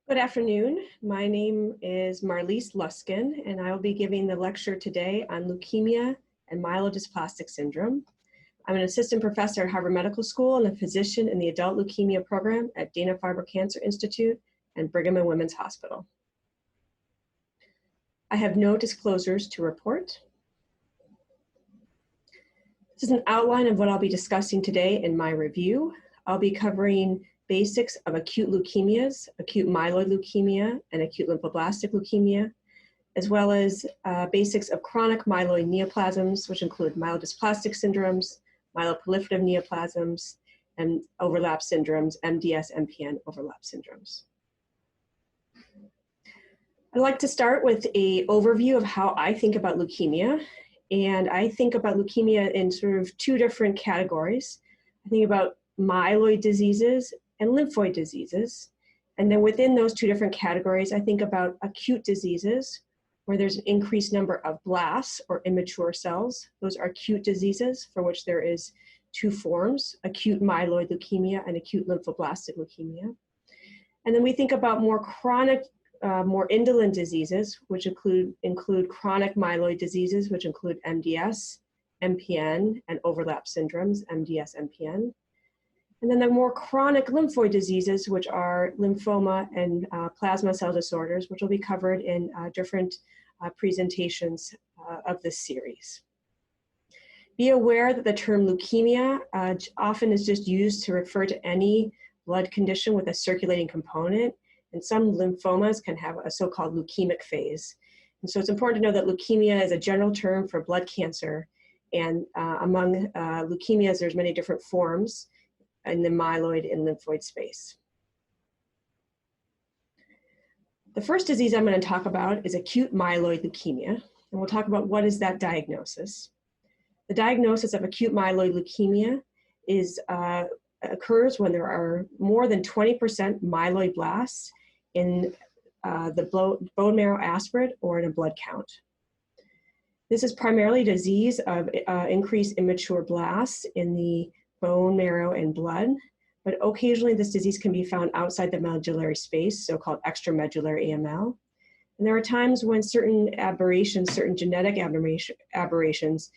Good afternoon. My name is Marlise Luskin, and I will be giving the lecture today on leukemia and myelodysplastic syndrome. I'm an assistant professor at Harvard Medical School and a physician in the adult leukemia program at Dana-Farber Cancer Institute and Brigham and Women's Hospital. I have no disclosures to report. This is an outline of what I'll be discussing today in my review. I'll be covering basics of acute leukemias, acute myeloid leukemia, and acute lymphoblastic leukemia, as well as basics of chronic myeloid neoplasms, which include myelodysplastic syndromes, myeloproliferative neoplasms, and overlap syndromes, MDS, MPN overlap syndromes. I'd like to start with an overview of how I think about leukemia. And I think about leukemia in sort of two different categories. I think about myeloid diseases and lymphoid diseases. And then within those two different categories, I think about acute diseases, where there's an increased number of blasts or immature cells. Those are acute diseases for which there is two forms, acute myeloid leukemia and acute lymphoblastic leukemia. And then we think about more chronic, more indolent diseases, which include chronic myeloid diseases, which include MDS, MPN, and overlap syndromes, MDS, MPN. And then the more chronic lymphoid diseases, which are lymphoma and plasma cell disorders, which will be covered in different presentations of this series. Be aware that the term leukemia often is just used to refer to any blood condition with a circulating component, and some lymphomas can have a so-called leukemic phase. And so it's important to know that leukemia is a general term for blood cancer, and among leukemias, there's many different forms in the myeloid and lymphoid space. The first disease I'm going to talk about is acute myeloid leukemia, and we'll talk about what is that diagnosis. The diagnosis of acute myeloid leukemia occurs when there are more than 20% myeloid blasts in the bone marrow aspirate or in a blood count. This is primarily a disease of increased immature blasts in the bone marrow and blood, but occasionally this disease can be found outside the medullary space, so-called extramedullary AML. And there are times when certain aberrations, certain genetic aberrations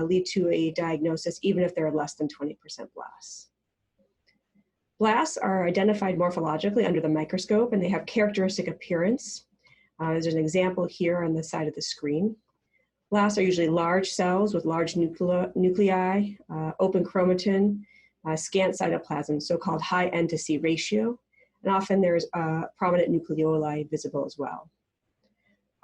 lead to a diagnosis, even if there are less than 20% blasts. Blasts are identified morphologically under the microscope, and they have characteristic appearance. There's an example here on the side of the screen. Blasts are usually large cells with large nuclei, open chromatin, scant cytoplasm, so-called high N to C ratio, and often there's prominent nucleoli visible as well.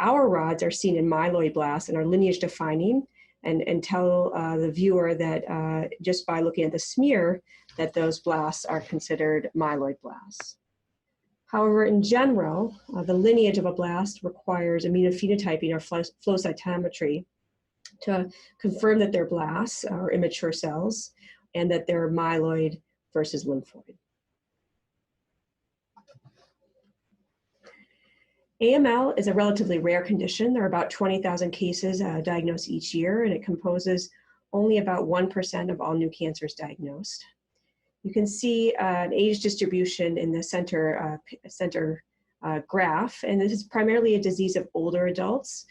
Our rods are seen in myeloid blasts and are lineage defining and tell the viewer that just by looking at the smear that those blasts are considered myeloid blasts. However, in general, the lineage of a blast requires immunophenotyping or flow cytometry to confirm that they're blasts or immature cells and that they're myeloid versus lymphoid. AML is a relatively rare condition. There are about 20,000 cases diagnosed each year, and it composes only about 1% of all new cancers diagnosed. You can see an age distribution in the center graph, and this is primarily a disease of older adults,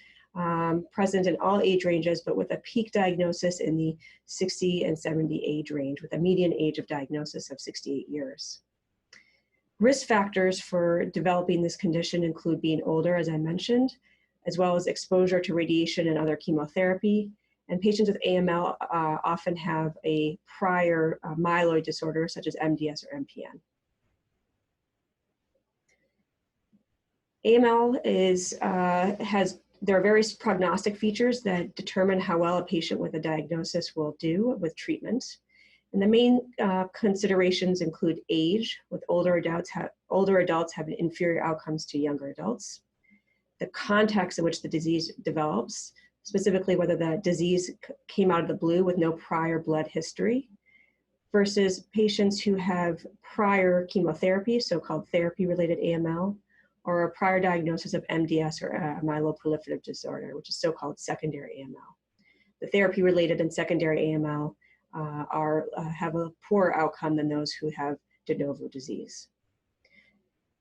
present in all age ranges, but with a peak diagnosis in the 60 and 70 age range, with a median age of diagnosis of 68 years. Risk factors for developing this condition include being older, as I mentioned, as well as exposure to radiation and other chemotherapy. And patients with AML often have a prior myeloid disorder, such as MDS or MPN. AML there are various prognostic features that determine how well a patient with a diagnosis will do with treatment. And the main considerations include age, with older adults have inferior outcomes to younger adults, the context in which the disease develops, specifically whether the disease came out of the blue with no prior blood history, versus patients who have prior chemotherapy, so-called therapy-related AML, or a prior diagnosis of MDS or a myeloproliferative disorder, which is so-called secondary AML. The therapy-related and secondary AML have a poorer outcome than those who have de novo disease.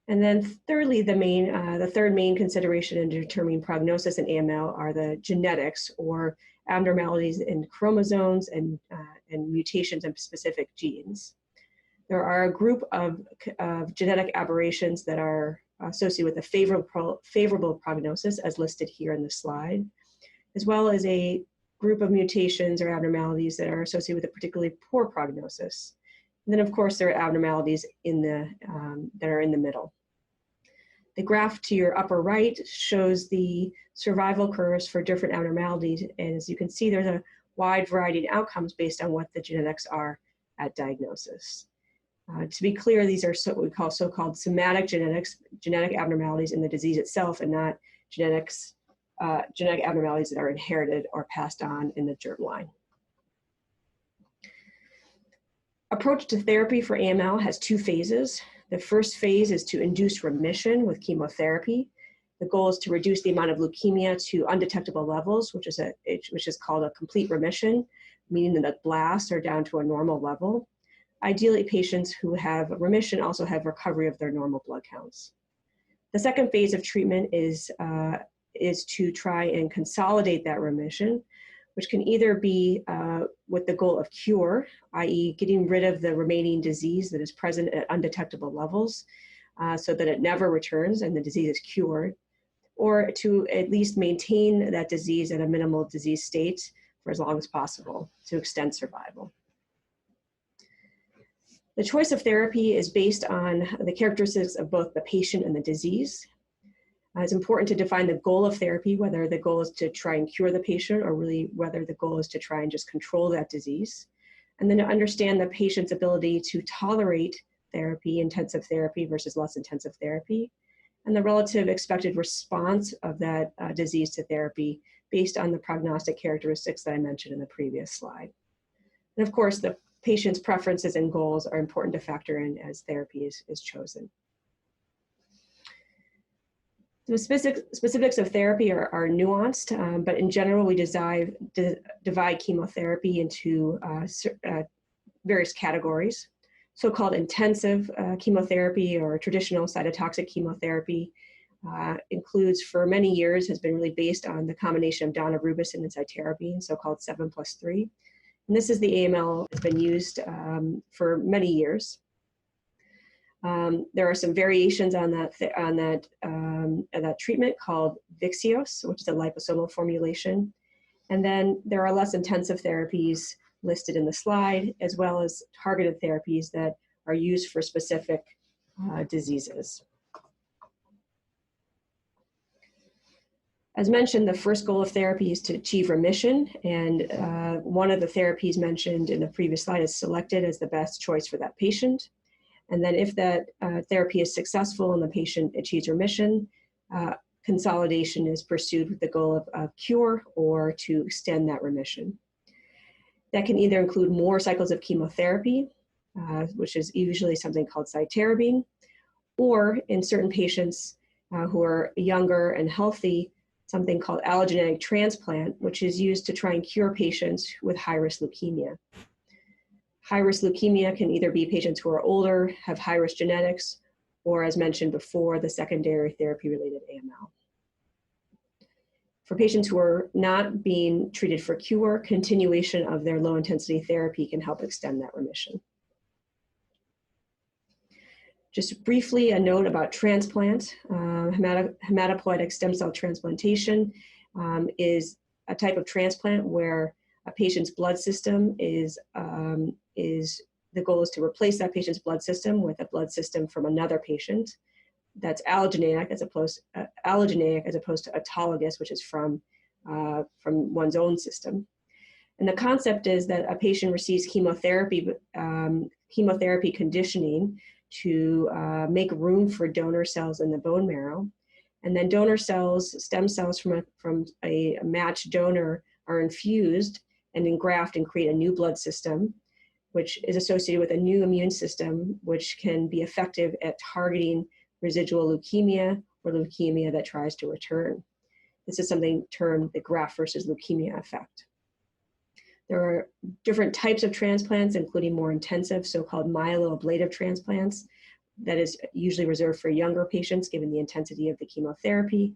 And then thirdly, the third main consideration in determining prognosis in AML are the genetics, or abnormalities in chromosomes and mutations in specific genes. There are a group of genetic aberrations that are associated with a favorable prognosis, as listed here in the slide, as well as a group of mutations or abnormalities that are associated with a particularly poor prognosis. And then, of course, there are abnormalities that are in the middle. The graph to your upper right shows the survival curves for different abnormalities, and as you can see, there's a wide variety of outcomes based on what the genetics are at diagnosis. To be clear, these are what we call so-called somatic genetic abnormalities in the disease itself, and not genetic abnormalities that are inherited or passed on in the germline. Approach to therapy for AML has two phases. The first phase is to induce remission with chemotherapy. The goal is to reduce the amount of leukemia to undetectable levels, which is called a complete remission, meaning that the blasts are down to a normal level. Ideally, patients who have remission also have recovery of their normal blood counts. The second phase of treatment is to try and consolidate that remission, which can either be with the goal of cure, i.e. getting rid of the remaining disease that is present at undetectable levels so that it never returns and the disease is cured, or to at least maintain that disease at a minimal disease state for as long as possible to extend survival. The choice of therapy is based on the characteristics of both the patient and the disease. It's important to define the goal of therapy, whether the goal is to try and cure the patient or really whether the goal is to try and just control that disease. And then to understand the patient's ability to tolerate therapy, intensive therapy versus less intensive therapy, and the relative expected response of that disease to therapy based on the prognostic characteristics that I mentioned in the previous slide. And of course, the patient's preferences and goals are important to factor in as therapy is chosen. The specifics of therapy are nuanced, but in general, we divide chemotherapy into various categories. So-called intensive chemotherapy or traditional cytotoxic chemotherapy includes, for many years, has been really based on the combination of daunorubicin and cytarabine, so-called 7+3. And this is the AML that's been used for many years. There are some variations on that treatment called Vyxeos, which is a liposomal formulation. And then there are less intensive therapies listed in the slide, as well as targeted therapies that are used for specific diseases. As mentioned, the first goal of therapy is to achieve remission, and one of the therapies mentioned in the previous slide is selected as the best choice for that patient. And then if that therapy is successful and the patient achieves remission, consolidation is pursued with the goal of cure or to extend that remission. That can either include more cycles of chemotherapy, which is usually something called cytarabine, or in certain patients who are younger and healthy, something called allogeneic transplant, which is used to try and cure patients with high-risk leukemia. High-risk leukemia can either be patients who are older, have high-risk genetics, or as mentioned before, the secondary therapy-related AML. For patients who are not being treated for cure, continuation of their low-intensity therapy can help extend that remission. Just briefly, a note about transplant. Hematopoietic stem cell transplantation is a type of transplant where a patient's blood system the goal is to replace that patient's blood system with a blood system from another patient that's allogeneic as opposed to autologous, which is from one's own system. And the concept is that a patient receives chemotherapy conditioning to make room for donor cells in the bone marrow. And then donor cells, stem cells from a matched donor are infused and engraft and create a new blood system, which is associated with a new immune system, which can be effective at targeting residual leukemia or leukemia that tries to return. This is something termed the graft versus leukemia effect. There are different types of transplants, including more intensive, so-called myeloablative transplants, that is usually reserved for younger patients given the intensity of the chemotherapy,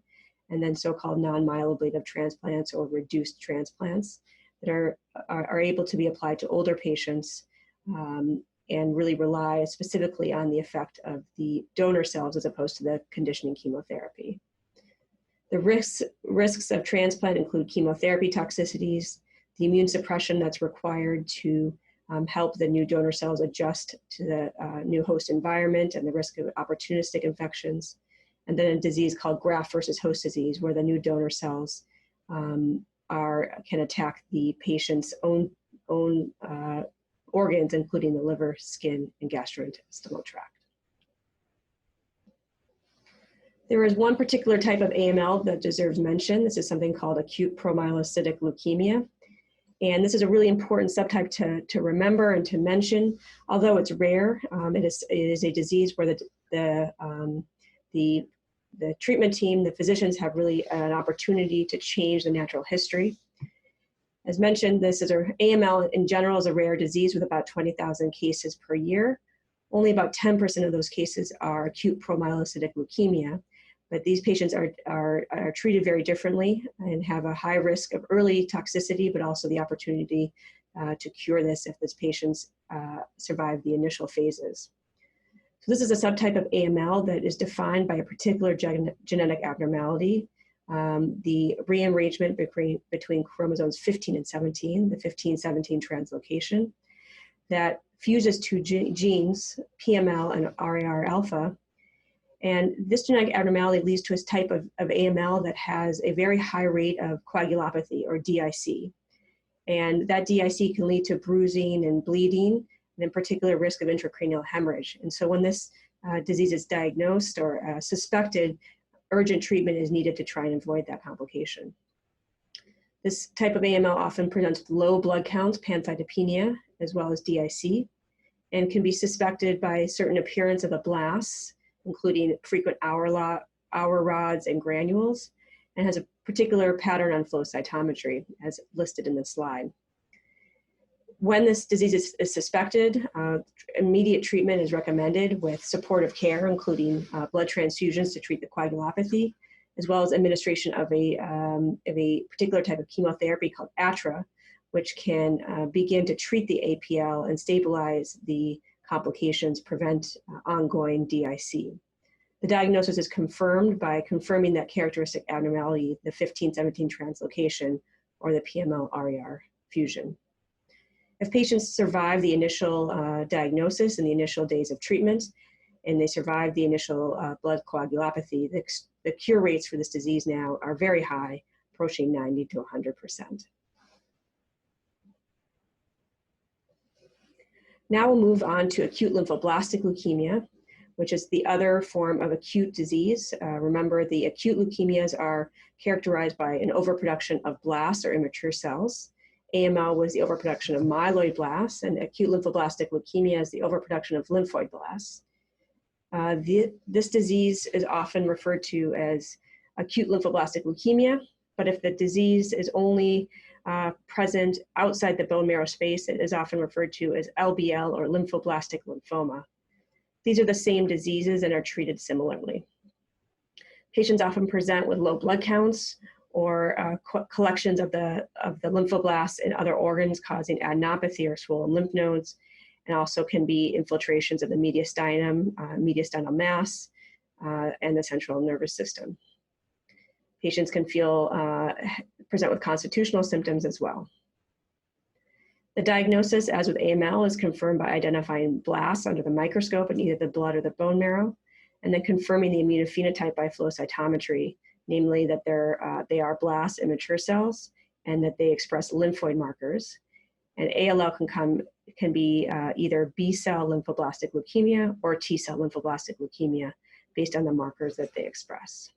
and then so-called non-myeloablative transplants or reduced transplants that are able to be applied to older patients and really rely specifically on the effect of the donor cells as opposed to the conditioning chemotherapy. The risks of transplant include chemotherapy toxicities, the immune suppression that's required to help the new donor cells adjust to the new host environment, and the risk of opportunistic infections, and then a disease called graft versus host disease, where the new donor cells can attack the patient's own organs, including the liver, skin, and gastrointestinal tract. There is one particular type of AML that deserves mention. This is something called acute promyelocytic leukemia. And this is a really important subtype to remember and to mention. Although it's rare, it is a disease where the treatment team, the physicians, have really an opportunity to change the natural history. As mentioned, AML in general is a rare disease with about 20,000 cases per year. Only about 10% of those cases are acute promyelocytic leukemia, but these patients are treated very differently and have a high risk of early toxicity, but also the opportunity to cure this if these patients survive the initial phases. So this is a subtype of AML that is defined by a particular genetic abnormality, the rearrangement between chromosomes 15 and 17, the 15-17 translocation, that fuses two genes, PML and RAR alpha. And this genetic abnormality leads to a type of AML that has a very high rate of coagulopathy, or DIC. And that DIC can lead to bruising and bleeding, and in particular risk of intracranial hemorrhage. And so when this disease is diagnosed or suspected, urgent treatment is needed to try and avoid that complication. This type of AML often presents with low blood counts, pancytopenia, as well as DIC, and can be suspected by certain appearance of a blast, including frequent hour rods and granules, and has a particular pattern on flow cytometry, as listed in this slide. When this disease is suspected, immediate treatment is recommended with supportive care, including blood transfusions to treat the coagulopathy, as well as administration of a particular type of chemotherapy called ATRA, which can begin to treat the APL and stabilize the complications, prevent ongoing DIC. The diagnosis is confirmed by confirming that characteristic abnormality, the 15-17 translocation, or the PML-RAR fusion. If patients survive the initial diagnosis and the initial days of treatment, and they survive the initial blood coagulopathy, the cure rates for this disease now are very high, approaching 90 to 100%. Now we'll move on to acute lymphoblastic leukemia, which is the other form of acute disease. Remember, the acute leukemias are characterized by an overproduction of blasts or immature cells. AML was the overproduction of myeloid blasts, and acute lymphoblastic leukemia is the overproduction of lymphoid blasts. This disease is often referred to as acute lymphoblastic leukemia, but if the disease is only present outside the bone marrow space, it is often referred to as LBL, or lymphoblastic lymphoma. These are the same diseases and are treated similarly. Patients often present with low blood counts or collections of the lymphoblasts in other organs, causing adenopathy or swollen lymph nodes, and also can be infiltrations of the mediastinum, mediastinal mass, and the central nervous system. Patients can present with constitutional symptoms as well. The diagnosis, as with AML, is confirmed by identifying blasts under the microscope in either the blood or the bone marrow, and then confirming the immunophenotype by flow cytometry, namely that they are blast immature cells and that they express lymphoid markers. And ALL can be either B-cell lymphoblastic leukemia or T-cell lymphoblastic leukemia based on the markers that they express.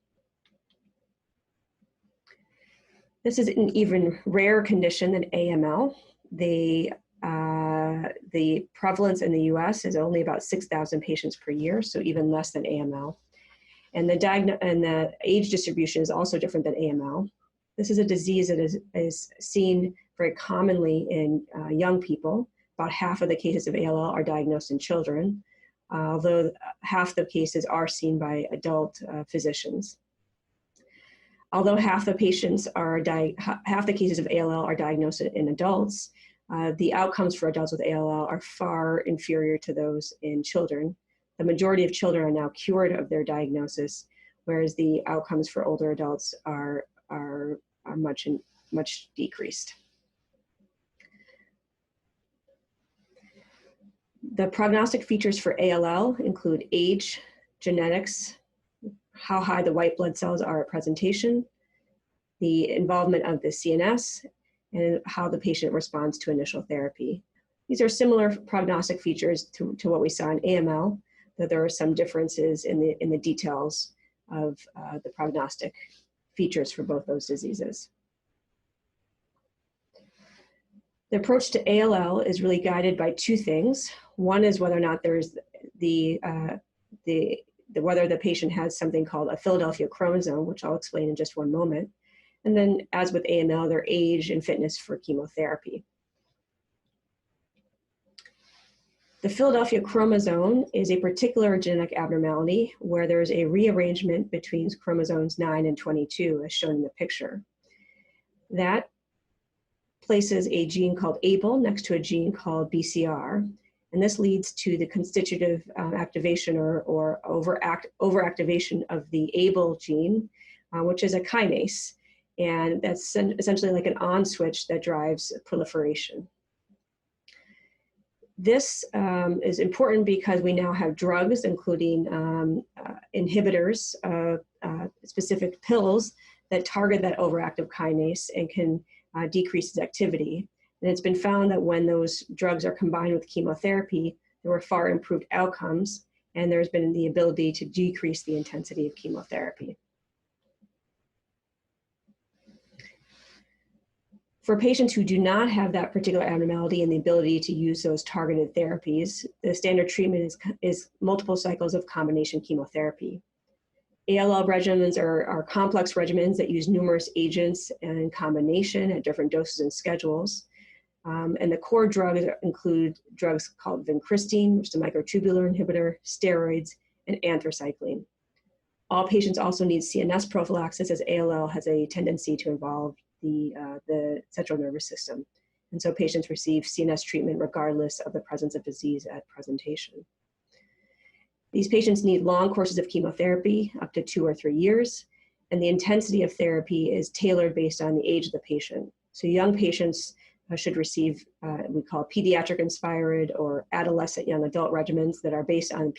This is an even rarer condition than AML. The prevalence in the US is only about 6,000 patients per year, so even less than AML. And the age distribution is also different than AML. This is a disease that is seen very commonly in young people. About half of the cases of ALL are diagnosed in children, although half the cases are seen by adult physicians. Although half the cases of ALL are diagnosed in adults, the outcomes for adults with ALL are far inferior to those in children. The majority of children are now cured of their diagnosis, whereas the outcomes for older adults are much decreased. The prognostic features for ALL include age, genetics, how high the white blood cells are at presentation, the involvement of the CNS, and how the patient responds to initial therapy. These are similar prognostic features to what we saw in AML, though there are some differences in the details of the prognostic features for both those diseases. The approach to ALL is really guided by two things. One is whether or not there's whether the patient has something called a Philadelphia chromosome, which I'll explain in just one moment. And then, as with AML, their age and fitness for chemotherapy. The Philadelphia chromosome is a particular genetic abnormality where there's a rearrangement between chromosomes 9 and 22, as shown in the picture. That places a gene called ABL next to a gene called BCR, and this leads to the constitutive activation or overactivation of the ABL gene, which is a kinase, and that's essentially like an on switch that drives proliferation. This is important because we now have drugs, including inhibitors, specific pills that target that overactive kinase and can decrease its activity. And it's been found that when those drugs are combined with chemotherapy, there were far improved outcomes, and there's been the ability to decrease the intensity of chemotherapy. For patients who do not have that particular abnormality and the ability to use those targeted therapies, the standard treatment is multiple cycles of combination chemotherapy. ALL regimens are complex regimens that use numerous agents in combination at different doses and schedules. And the core drugs include drugs called vincristine, which is a microtubular inhibitor, steroids, and anthracycline. All patients also need CNS prophylaxis, as ALL has a tendency to involve the central nervous system. And so patients receive CNS treatment regardless of the presence of disease at presentation. These patients need long courses of chemotherapy, up to 2 or 3 years, and the intensity of therapy is tailored based on the age of the patient. So young patients should receive, we call pediatric inspired or adolescent young adult regimens that are based on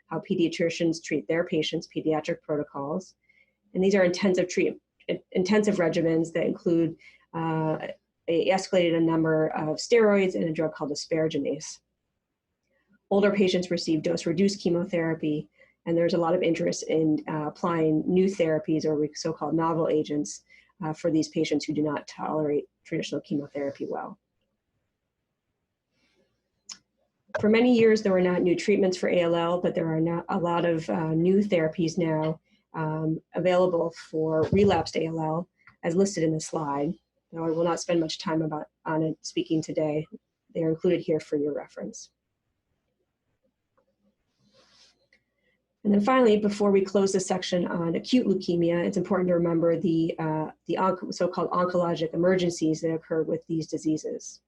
how pediatricians treat their patients, pediatric protocols. And these are intensive regimens that include an escalated number of steroids and a drug called asparaginase. Older patients receive dose-reduced chemotherapy, and there's a lot of interest in applying new therapies or so-called novel agents for these patients who do not tolerate traditional chemotherapy well. For many years, there were not new treatments for ALL, but there are now a lot of new therapies now available for relapsed ALL, as listed in the slide. Now, I will not spend much time on it speaking today. They are included here for your reference. And then finally, before we close this section on acute leukemia, it's important to remember the so-called oncologic emergencies that occur with these diseases.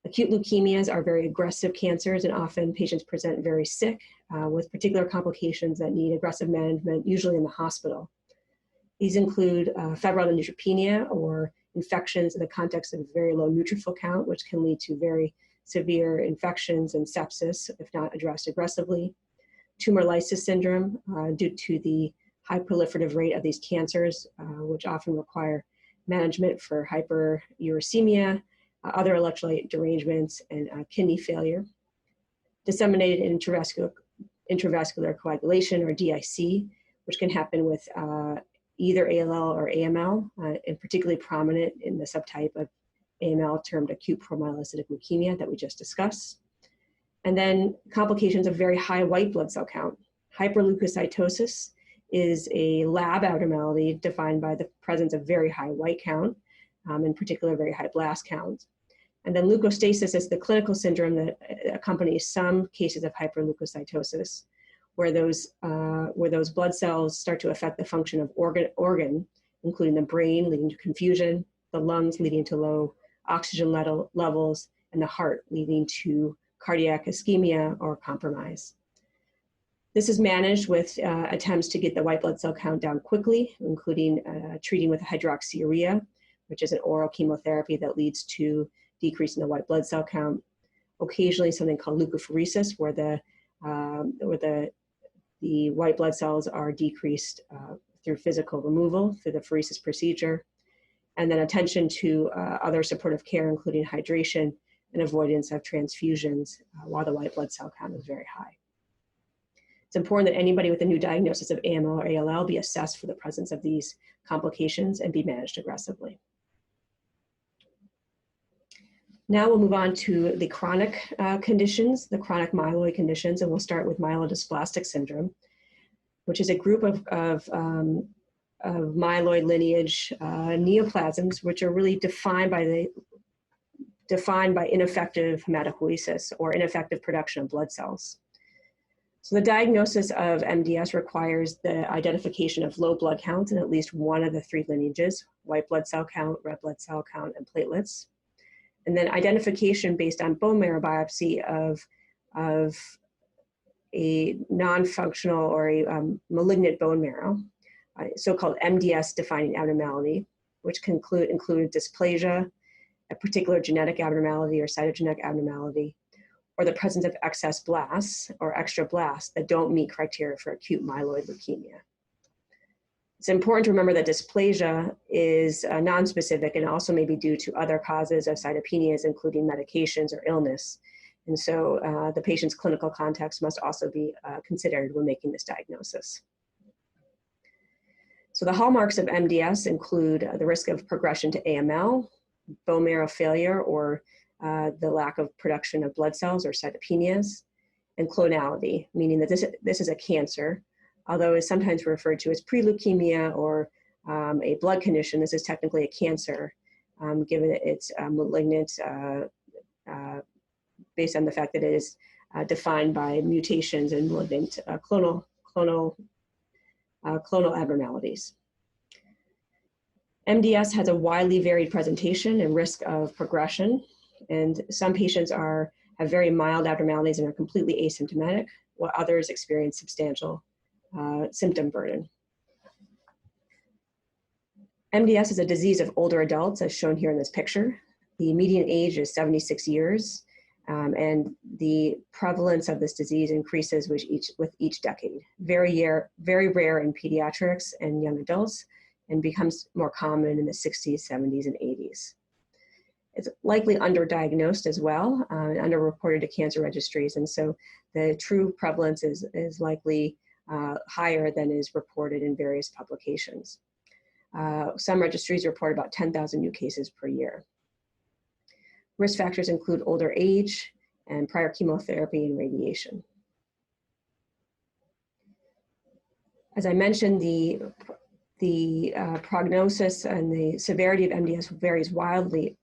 Acute leukemias are very aggressive cancers, and often patients present very sick with particular complications that need aggressive management, usually in the hospital. These include febrile neutropenia, or infections in the context of a very low neutrophil count, which can lead to very severe infections and sepsis if not addressed aggressively. Tumor lysis syndrome, due to the high proliferative rate of these cancers, which often require management for hyperuricemia, other electrolyte derangements, and kidney failure. Disseminated intravascular coagulation, or DIC, which can happen with either ALL or AML, and particularly prominent in the subtype of AML termed acute promyelocytic leukemia that we just discussed. And then complications of very high white blood cell count. Hyperleukocytosis is a lab abnormality defined by the presence of very high white count, in particular very high blast count. And then leukostasis is the clinical syndrome that accompanies some cases of hyperleukocytosis, where those blood cells start to affect the function of organ, including the brain, leading to confusion, the lungs, leading to low oxygen levels, and the heart, leading to cardiac ischemia or compromise. This is managed with attempts to get the white blood cell count down quickly, including treating with hydroxyurea, which is an oral chemotherapy that leads to decrease in the white blood cell count. Occasionally something called leukapheresis, where the white blood cells are decreased through physical removal through the pheresis procedure. And then attention to other supportive care, including hydration and avoidance of transfusions while the white blood cell count is very high. It's important that anybody with a new diagnosis of AML or ALL be assessed for the presence of these complications and be managed aggressively. Now we'll move on to the chronic conditions, the chronic myeloid conditions, and we'll start with myelodysplastic syndrome, which is a group of myeloid lineage neoplasms, which are really defined by ineffective hematopoiesis or ineffective production of blood cells. So the diagnosis of MDS requires the identification of low blood counts in at least one of the three lineages: white blood cell count, red blood cell count, and platelets. And then identification based on bone marrow biopsy of a non-functional or a malignant bone marrow, so-called MDS defining abnormality, which can include dysplasia, a particular genetic abnormality or cytogenetic abnormality, or the presence of excess blasts or extra blasts that don't meet criteria for acute myeloid leukemia. It's important to remember that dysplasia is nonspecific and also may be due to other causes of cytopenias, including medications or illness. And so the patient's clinical context must also be considered when making this diagnosis. So the hallmarks of MDS include the risk of progression to AML, bone marrow failure, or the lack of production of blood cells or cytopenias, and clonality, meaning that this is a cancer. Although it's sometimes referred to as pre-leukemia or a blood condition, this is technically a cancer, given its malignant, based on the fact that it is defined by mutations and malignant clonal abnormalities. MDS has a widely varied presentation and risk of progression, and some patients have very mild abnormalities and are completely asymptomatic, while others experience substantial symptom burden. MDS is a disease of older adults, as shown here in this picture. The median age is 76 years, and the prevalence of this disease increases with each decade. Very rare in pediatrics and young adults, and becomes more common in the 60s, 70s, and 80s. It's likely underdiagnosed as well, and underreported to cancer registries, and so the true prevalence is likely higher than is reported in various publications. Some registries report about 10,000 new cases per year. Risk factors include older age and prior chemotherapy and radiation. As I mentioned, the prognosis and the severity of MDS varies widely,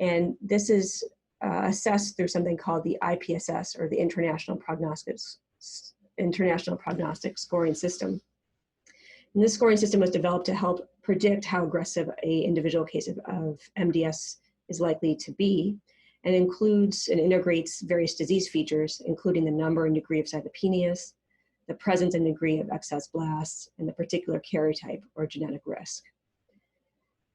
and this is assessed through something called the IPSS, or the International Prognostic Scoring System. And this scoring system was developed to help predict how aggressive an individual case of MDS is likely to be, and includes and integrates various disease features, including the number and degree of cytopenias, the presence and degree of excess blasts, and the particular karyotype or genetic risk.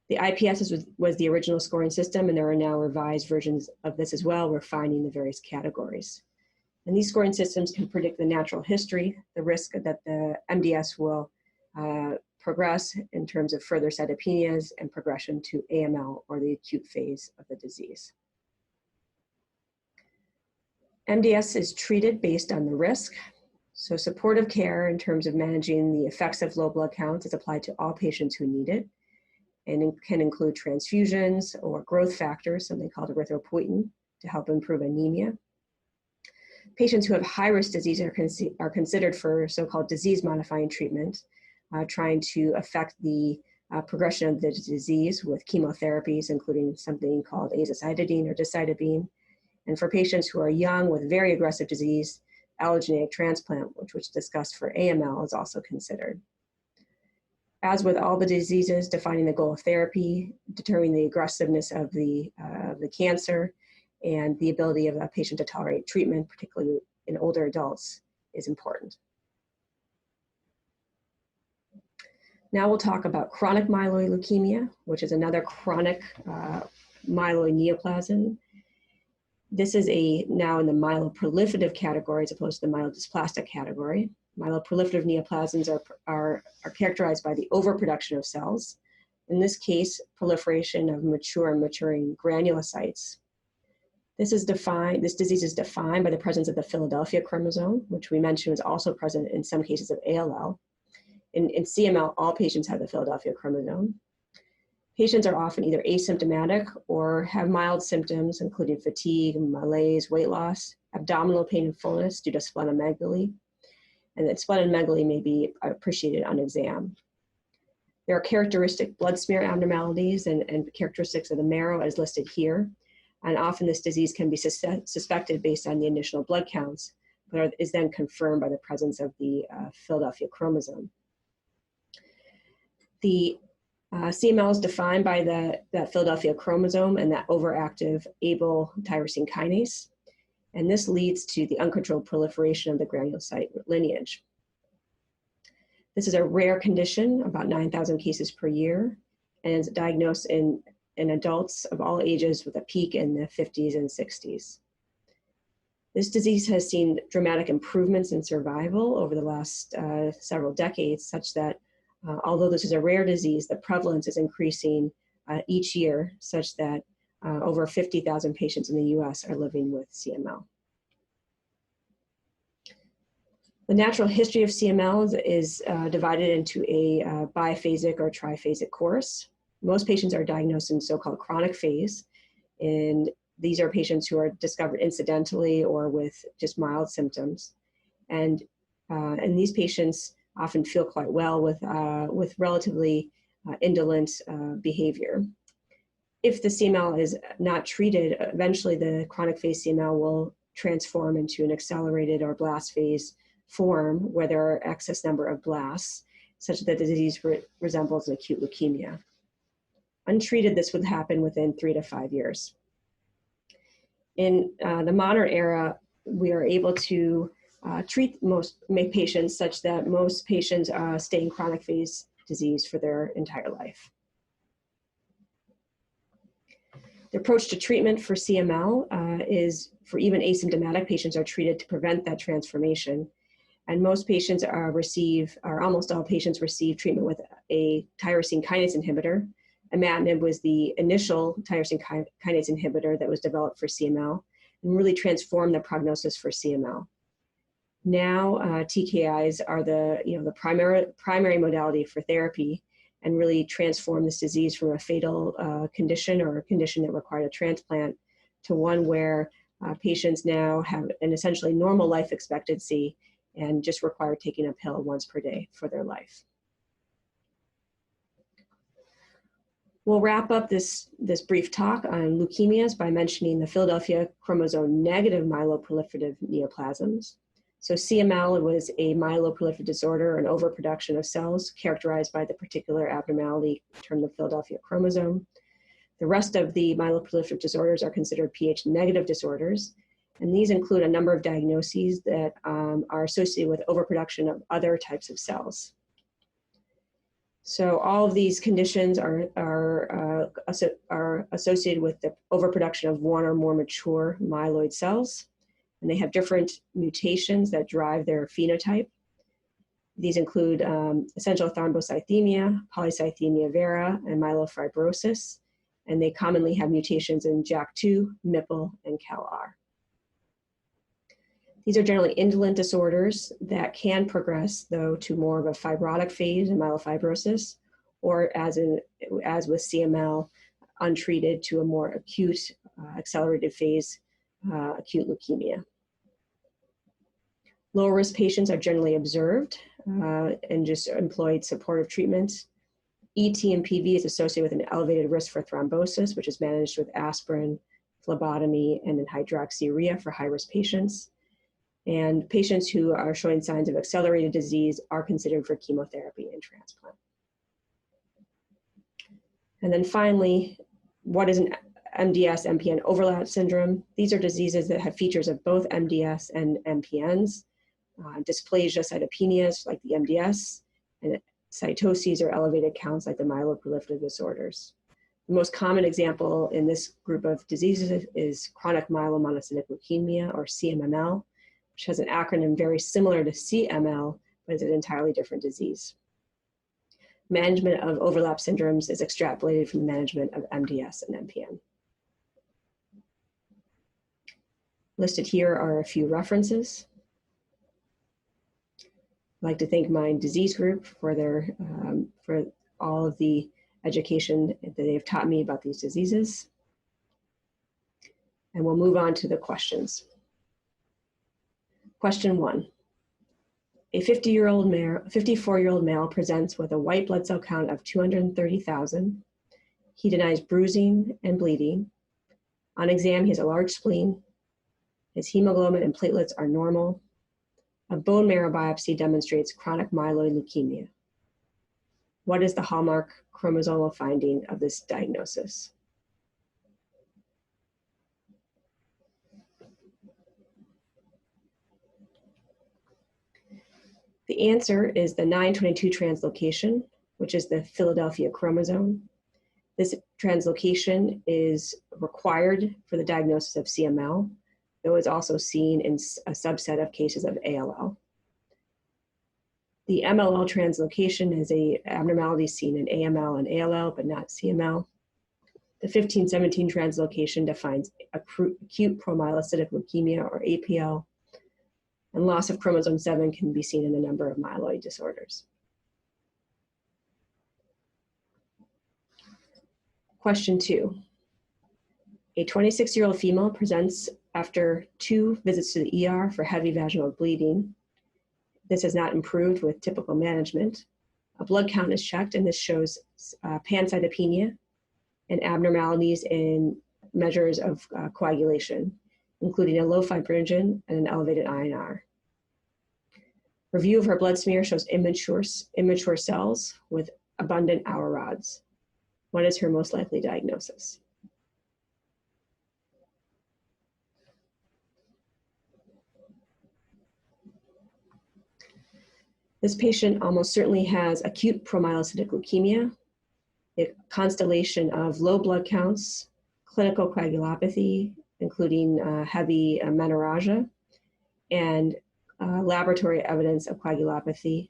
The IPSS was the original scoring system, and there are now revised versions of this as well, refining the various categories. And these scoring systems can predict the natural history, the risk that the MDS will progress in terms of further cytopenias and progression to AML, or the acute phase of the disease. MDS is treated based on the risk. So supportive care in terms of managing the effects of low blood counts is applied to all patients who need it, and it can include transfusions or growth factors, something called erythropoietin, to help improve anemia. Patients who have high-risk disease are considered for so-called disease-modifying treatment, trying to affect the progression of the disease with chemotherapies, including something called azacitidine or decitabine. And for patients who are young with very aggressive disease, allogeneic transplant, which was discussed for AML, is also considered. As with all the diseases, defining the goal of therapy, determining the aggressiveness of the cancer, and the ability of a patient to tolerate treatment, particularly in older adults, is important. Now we'll talk about chronic myeloid leukemia, which is another chronic myeloid neoplasm. This is now in the myeloproliferative category as opposed to the myelodysplastic category. Myeloproliferative neoplasms are characterized by the overproduction of cells. In this case, proliferation of mature and maturing granulocytes. This disease is defined by the presence of the Philadelphia chromosome, which we mentioned is also present in some cases of ALL. In CML, all patients have the Philadelphia chromosome. Patients are often either asymptomatic or have mild symptoms, including fatigue, malaise, weight loss, abdominal pain and fullness due to splenomegaly, and that splenomegaly may be appreciated on exam. There are characteristic blood smear abnormalities and characteristics of the marrow as listed here, and often this disease can be suspected based on the initial blood counts, but is then confirmed by the presence of the Philadelphia chromosome. The CML is defined by that Philadelphia chromosome and that overactive Abl tyrosine kinase, and this leads to the uncontrolled proliferation of the granulocyte lineage. This is a rare condition, about 9,000 cases per year, and is diagnosed in adults of all ages with a peak in the 50s and 60s. This disease has seen dramatic improvements in survival over the last several decades, such that although this is a rare disease, the prevalence is increasing each year, such that over 50,000 patients in the US are living with CML. The natural history of CML is divided into a biphasic or triphasic course. Most patients are diagnosed in so-called chronic phase, and these are patients who are discovered incidentally or with just mild symptoms. And these patients often feel quite well with relatively indolent behavior. If the CML is not treated, eventually the chronic phase CML will transform into an accelerated or blast phase form where there are excess number of blasts, such that the disease resembles an acute leukemia. Untreated, this would happen within 3 to 5 years. In the modern era, we are able to treat most patients such that most patients stay in chronic phase disease for their entire life. The approach to treatment for CML is for even asymptomatic patients are treated to prevent that transformation. And most patients almost all patients receive treatment with a tyrosine kinase inhibitor. Imatinib was the initial tyrosine kinase inhibitor that was developed for CML and really transformed the prognosis for CML. Now, TKIs are the primary modality for therapy and really transform this disease from a fatal condition or a condition that required a transplant to one where patients now have an essentially normal life expectancy and just require taking a pill once per day for their life. We'll wrap up this brief talk on leukemias by mentioning the Philadelphia chromosome negative myeloproliferative neoplasms. So CML was a myeloproliferative disorder, an overproduction of cells characterized by the particular abnormality termed the Philadelphia chromosome. The rest of the myeloproliferative disorders are considered pH negative disorders, and these include a number of diagnoses that are associated with overproduction of other types of cells. So all of these conditions are associated with the overproduction of one or more mature myeloid cells, and they have different mutations that drive their phenotype. These include essential thrombocythemia, polycythemia vera, and myelofibrosis, and they commonly have mutations in JAK2, MPL, and CALR. These are generally indolent disorders that can progress, though, to more of a fibrotic phase in myelofibrosis, or as with CML, untreated to a more acute, accelerated phase, acute leukemia. Low-risk patients are generally observed and just employed supportive treatment. ET and PV is associated with an elevated risk for thrombosis, which is managed with aspirin, phlebotomy, and then hydroxyurea for high-risk patients. And patients who are showing signs of accelerated disease are considered for chemotherapy and transplant. And then finally, what is an MDS-MPN overlap syndrome? These are diseases that have features of both MDS and MPNs, dysplasia cytopenias like the MDS, and cytoses or elevated counts like the myeloproliferative disorders. The most common example in this group of diseases is chronic myelomonocytic leukemia, or CMML, which has an acronym very similar to CML, but is an entirely different disease. Management of overlap syndromes is extrapolated from the management of MDS and MPN. Listed here are a few references. I'd like to thank my disease group for for all of the education that they've taught me about these diseases. And we'll move on to the questions. Question 1. A 54-year-old male presents with a white blood cell count of 230,000. He denies bruising and bleeding. On exam, he has a large spleen. His hemoglobin and platelets are normal. A bone marrow biopsy demonstrates chronic myeloid leukemia. What is the hallmark chromosomal finding of this diagnosis? The answer is the 922 translocation, which is the Philadelphia chromosome. This translocation is required for the diagnosis of CML, though it's also seen in a subset of cases of ALL. The MLL translocation is an abnormality seen in AML and ALL, but not CML. The 1517 translocation defines acute promyelocytic leukemia, or APL, and loss of chromosome 7 can be seen in a number of myeloid disorders. Question 2. A 26-year-old female presents after 2 visits to the ER for heavy vaginal bleeding. This has not improved with typical management. A blood count is checked, and this shows pancytopenia and abnormalities in measures of coagulation, including a low fibrinogen and an elevated INR. Review of her blood smear shows immature cells with abundant Auer rods. What is her most likely diagnosis? This patient almost certainly has acute promyelocytic leukemia, a constellation of low blood counts, clinical coagulopathy, including heavy menorrhagia, and laboratory evidence of coagulopathy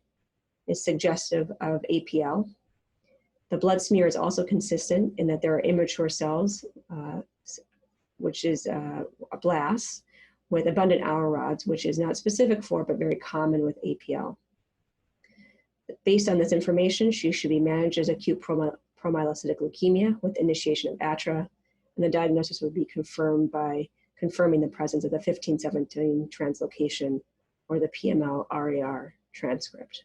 is suggestive of APL. The blood smear is also consistent in that there are immature cells, which is blasts, with abundant Auer rods, which is not specific for, but very common with APL. Based on this information, she should be managed as acute promyelocytic leukemia with initiation of ATRA, and the diagnosis would be confirmed by confirming the presence of the 1517 translocation or the PML-RAR transcript.